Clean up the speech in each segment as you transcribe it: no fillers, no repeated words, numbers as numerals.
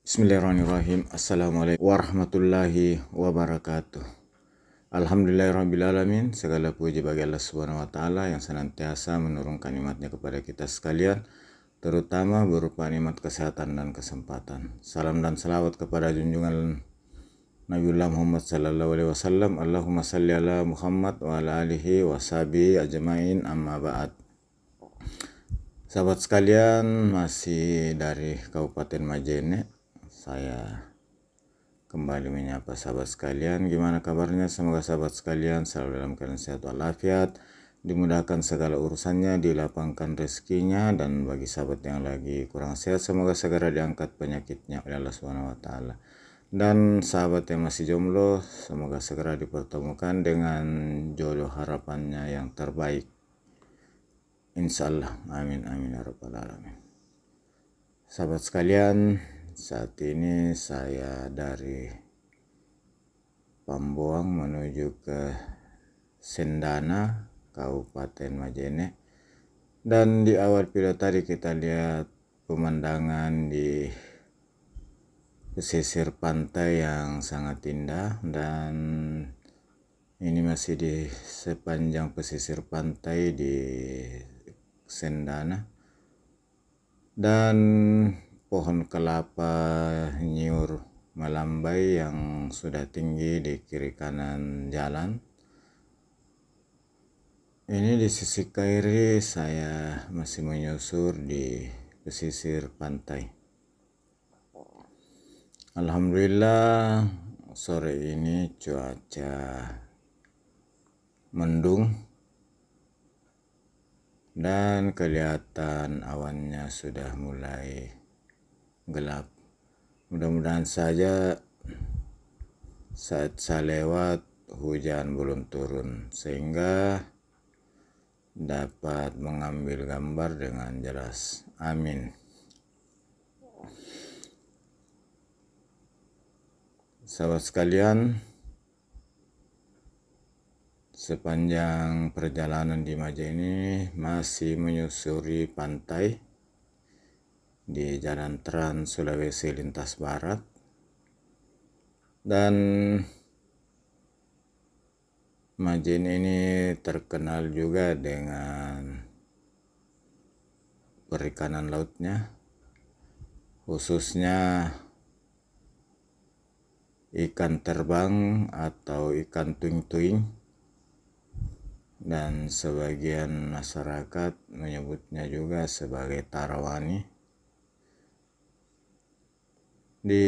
Bismillahirrahmanirrahim. Assalamualaikum warahmatullahi wabarakatuh. Alhamdulillahirrahmanirrahim. Segala puji bagi Allah Subhanahu wa Ta'ala yang senantiasa menurunkan nikmatnya kepada kita sekalian, terutama berupa nikmat kesehatan dan kesempatan. Salam dan salawat kepada junjungan Nabiullah Muhammad sallallahu alaihi wasallam. Allahumma salli ala Muhammad wa ala alihi wa sahbihi ajmain, amma ba'd. Sahabat sekalian, masih dari Kabupaten Majene. Saya kembali menyapa sahabat sekalian. Gimana kabarnya? Semoga sahabat sekalian selalu dalam keadaan sehat walafiat, dimudahkan segala urusannya, dilapangkan rezekinya, dan bagi sahabat yang lagi kurang sehat, semoga segera diangkat penyakitnya oleh Allah Subhanahu wa Ta'ala. Dan sahabat yang masih jomblo, semoga segera dipertemukan dengan jodoh harapannya yang terbaik. Insya Allah. Amin amin ya rabbal alamin. Sahabat sekalian, saat ini saya dari Pamboang menuju ke Sendana, Kabupaten Majene. Dan di awal video tadi kita lihat pemandangan di pesisir pantai yang sangat indah, dan ini masih di sepanjang pesisir pantai di Sendana. Dan pohon kelapa nyiur melambai yang sudah tinggi di kiri kanan jalan. Ini di sisi kiri saya masih menyusur di pesisir pantai. Alhamdulillah sore ini cuaca mendung dan kelihatan awannya sudah mulai gelap. Mudah-mudahan saja saat saya lewat hujan belum turun sehingga dapat mengambil gambar dengan jelas. Amin. Sahabat sekalian, sepanjang perjalanan di Majene ini masih menyusuri pantai di Jalan Trans Sulawesi lintas barat, dan Majene ini terkenal juga dengan perikanan lautnya, khususnya ikan terbang atau ikan tuing-tuing, dan sebagian masyarakat menyebutnya juga sebagai tarawani. Di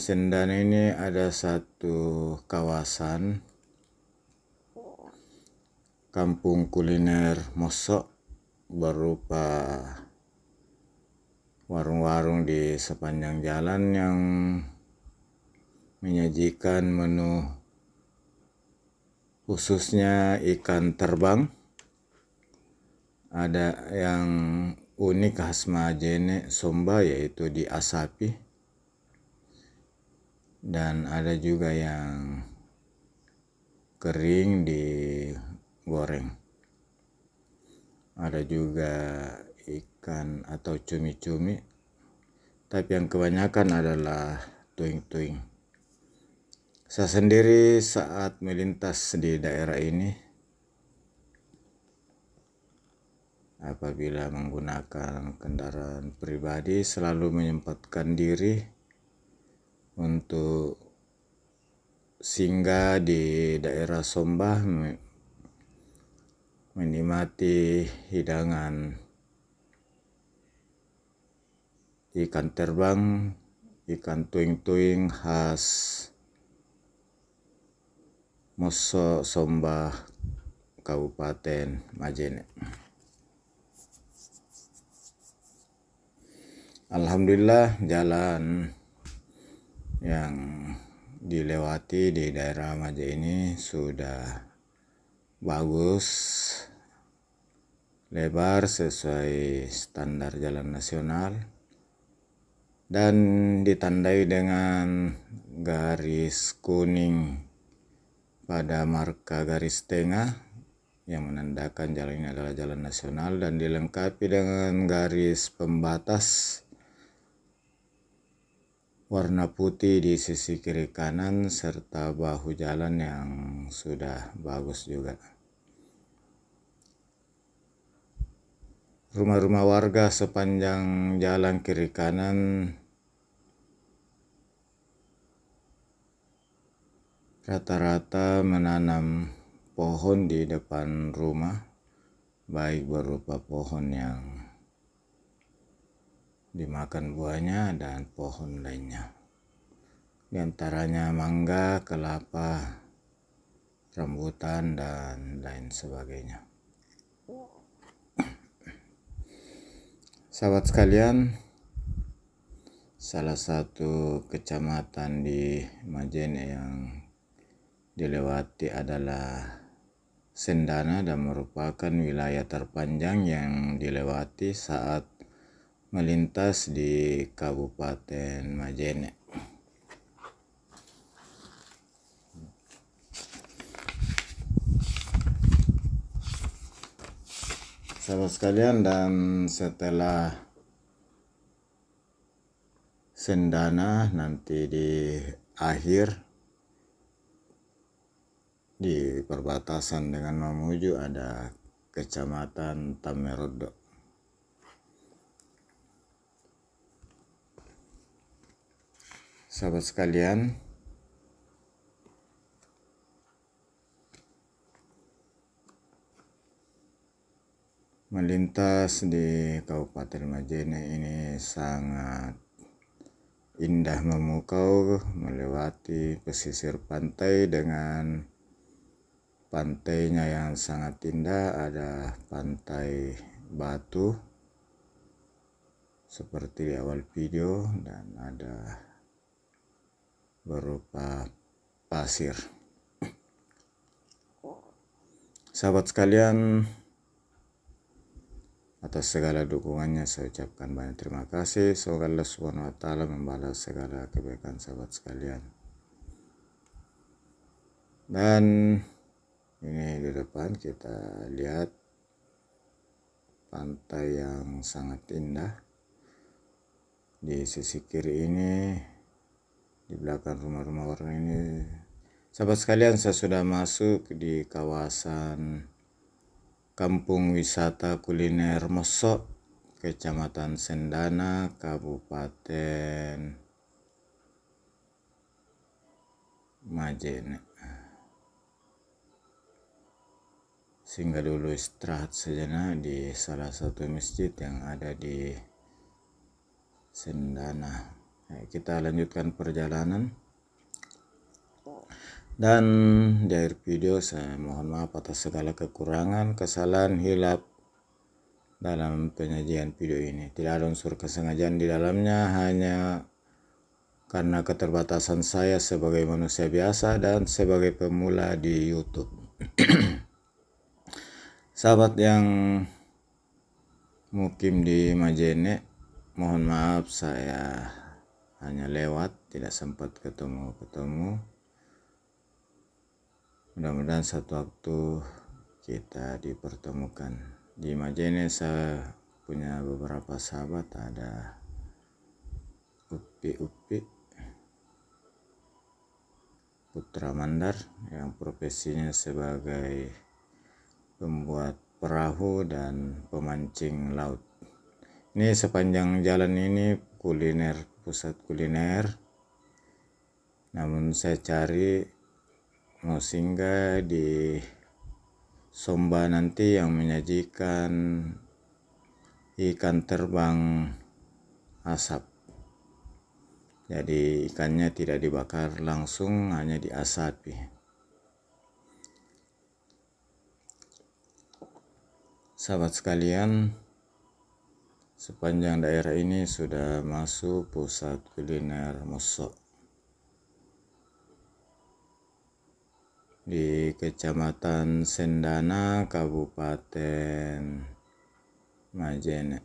Sendana ini ada satu kawasan kampung kuliner mosok berupa warung-warung di sepanjang jalan yang menyajikan menu khususnya ikan terbang. Ada yang unik khas Majene Somba, yaitu diasapi, dan ada juga yang kering digoreng. Ada juga ikan atau cumi-cumi, tapi yang kebanyakan adalah tuing-tuing. Saya sendiri saat melintas di daerah ini, apabila menggunakan kendaraan pribadi, selalu menyempatkan diri untuk singgah di daerah Somba, menikmati hidangan ikan terbang, ikan tuing-tuing khas Mosok Somba, Kabupaten Majene. Alhamdulillah jalan yang dilewati di daerah Majene ini sudah bagus, lebar sesuai standar jalan nasional, dan ditandai dengan garis kuning pada marka garis tengah yang menandakan jalan ini adalah jalan nasional, dan dilengkapi dengan garis pembatas warna putih di sisi kiri kanan serta bahu jalan yang sudah bagus juga. Rumah-rumah warga sepanjang jalan kiri kanan rata-rata menanam pohon di depan rumah, baik berupa pohon yang dimakan buahnya dan pohon lainnya. Di antaranya mangga, kelapa, rambutan, dan lain sebagainya. Sahabat sekalian, salah satu kecamatan di Majene yang dilewati adalah Sendana dan merupakan wilayah terpanjang yang dilewati saat melintas di Kabupaten Majene. Sahabat sekalian, dan setelah Sendana nanti di akhir di perbatasan dengan Mamuju ada Kecamatan Tamerodo. Sahabat sekalian, melintas di Kabupaten Majene ini sangat indah memukau, melewati pesisir pantai dengan pantainya yang sangat indah. Ada pantai batu seperti di awal video dan ada berupa pasir. Sahabat sekalian, atas segala dukungannya saya ucapkan banyak terima kasih. Semoga Allah Subhanahu wa Ta'ala membalas segala kebaikan sahabat sekalian. Dan ini di depan kita lihat pantai yang sangat indah. Di sisi kiri ini, di belakang rumah-rumah warga ini, sahabat sekalian, saya sudah masuk di kawasan Kampung Wisata Kuliner Mosso, Kecamatan Sendana, Kabupaten Majene. Singgah dulu istirahat sejenak di salah satu masjid yang ada di Sendana. Kita lanjutkan perjalanan. Dan di akhir video saya mohon maaf atas segala kekurangan, kesalahan, hilaf dalam penyajian video ini. Tidak ada unsur kesengajaan di dalamnya, hanya karena keterbatasan saya sebagai manusia biasa dan sebagai pemula di YouTube. Sahabat yang mukim di Majene, mohon maaf saya hanya lewat, tidak sempat ketemu. Mudah-mudahan satu waktu kita dipertemukan. Di Majene saya punya beberapa sahabat, ada Upi Putra Mandar yang profesinya sebagai pembuat perahu dan pemancing laut. Ini sepanjang jalan ini kuliner, pusat kuliner. Namun saya cari mau singgah di Somba nanti yang menyajikan ikan terbang asap. Jadi ikannya tidak dibakar langsung, hanya diasapi. Sahabat sekalian, sepanjang daerah ini sudah masuk pusat kuliner Mosso. Di Kecamatan Sendana, Kabupaten Majene.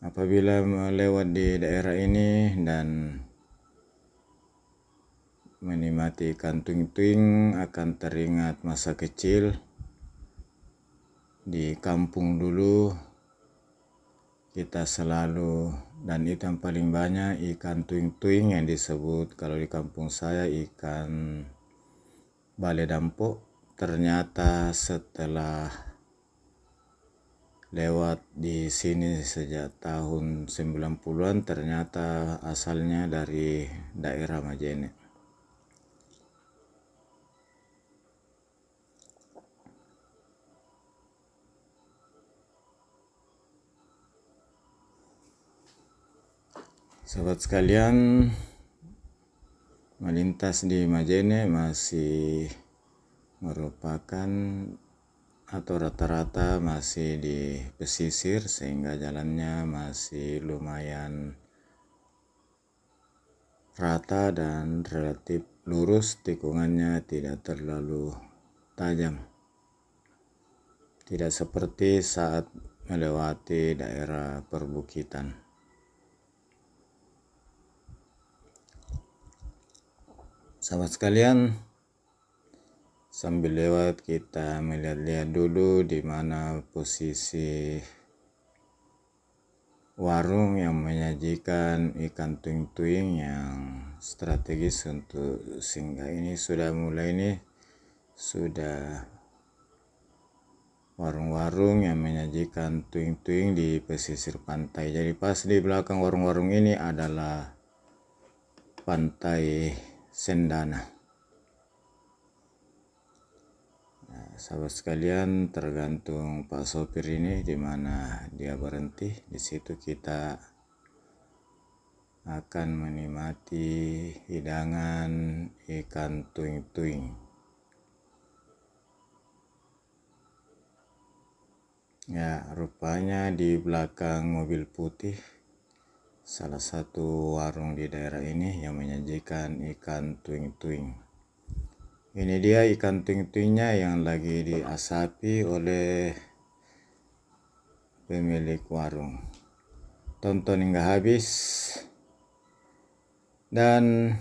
Apabila melewat di daerah ini dan menikmati ikan tuing-tuing, akan teringat masa kecil Di kampung dulu kita selalu, dan itu yang paling banyak, ikan tuing-tuing yang disebut kalau di kampung saya ikan bale dampo. Ternyata setelah lewat di sini sejak tahun 90-an, ternyata asalnya dari daerah Majene. Sahabat sekalian, melintas di Majene masih merupakan atau rata-rata masih di pesisir, sehingga jalannya masih lumayan rata dan relatif lurus, tikungannya tidak terlalu tajam. Tidak seperti saat melewati daerah perbukitan. Sahabat sekalian, sambil lewat kita melihat-lihat dulu di mana posisi warung yang menyajikan ikan tuing-tuing yang strategis untuk singgah. Ini sudah warung-warung yang menyajikan tuing-tuing di pesisir pantai. Jadi pas di belakang warung-warung ini adalah pantai Sendana. Nah, sahabat sekalian, tergantung Pak sopir ini di mana dia berhenti, di situ kita akan menikmati hidangan ikan tuing-tuing. Ya, rupanya di belakang mobil putih salah satu warung di daerah ini yang menyajikan ikan tuing-tuing. Ini dia ikan tuing-tuingnya yang lagi diasapi oleh pemilik warung. Tonton hingga habis, dan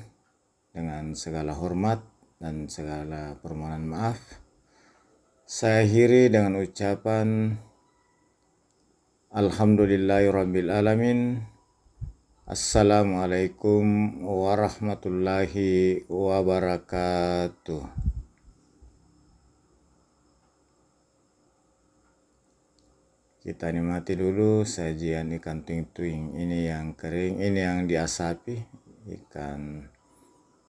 dengan segala hormat dan segala permohonan maaf, saya akhiri dengan ucapan Alhamdulillahirrabbilalamin. Assalamualaikum warahmatullahi wabarakatuh. Kita nikmati dulu sajian ikan tuing-tuing. Ini yang kering, ini yang diasapi, ikan